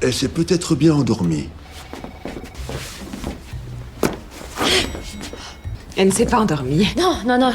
Elle s'est peut-être bien endormie. Elle ne s'est pas endormie. Non,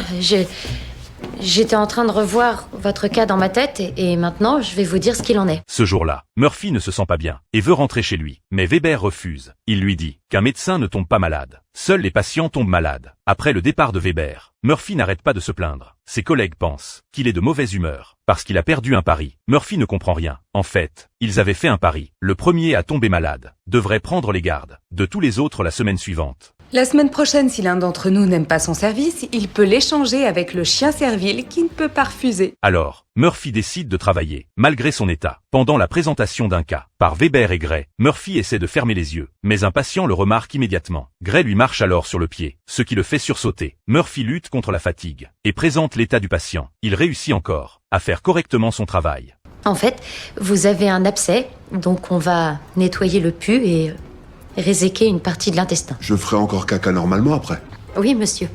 j'étais en train de revoir votre cas dans ma tête et maintenant, je vais vous dire ce qu'il en est. Ce jour-là, Murphy ne se sent pas bien et veut rentrer chez lui. Mais Weber refuse. Il lui dit qu'un médecin ne tombe pas malade. Seuls les patients tombent malades. Après le départ de Weber, Murphy n'arrête pas de se plaindre. Ses collègues pensent qu'il est de mauvaise humeur parce qu'il a perdu un pari. Murphy ne comprend rien. En fait, ils avaient fait un pari. Le premier à tomber malade devrait prendre les gardes de tous les autres la semaine suivante. La semaine prochaine, si l'un d'entre nous n'aime pas son service, il peut l'échanger avec le chien servile qui ne peut pas refuser. Alors, Murphy décide de travailler, malgré son état. Pendant la présentation d'un cas, par Weber et Gray, Murphy essaie de fermer les yeux, mais un patient le remarque immédiatement. Gray lui marche alors sur le pied, ce qui le fait sursauter. Murphy lutte contre la fatigue et présente l'état du patient. Il réussit encore à faire correctement son travail. En fait, vous avez un abcès, donc on va nettoyer le pus et réséquer une partie de l'intestin. Je ferai encore caca normalement après. Oui, monsieur.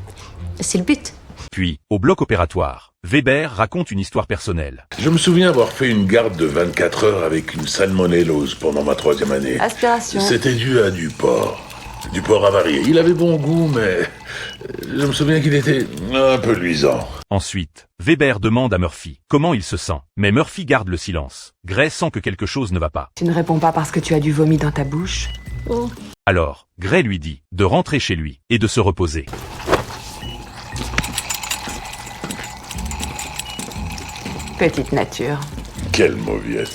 C'est le but. Puis, au bloc opératoire, Weber raconte une histoire personnelle. Je me souviens avoir fait une garde de 24 heures avec une salmonellose pendant ma 3e année. Aspiration. C'était dû à du porc. Du porc avarié. Il avait bon goût, mais je me souviens qu'il était un peu luisant. Ensuite, Weber demande à Murphy comment il se sent, mais Murphy garde le silence. Gray sent que quelque chose ne va pas. Tu ne réponds pas parce que tu as du vomi dans ta bouche. Alors, Gray lui dit de rentrer chez lui et de se reposer. Petite nature. Quelle mauviette.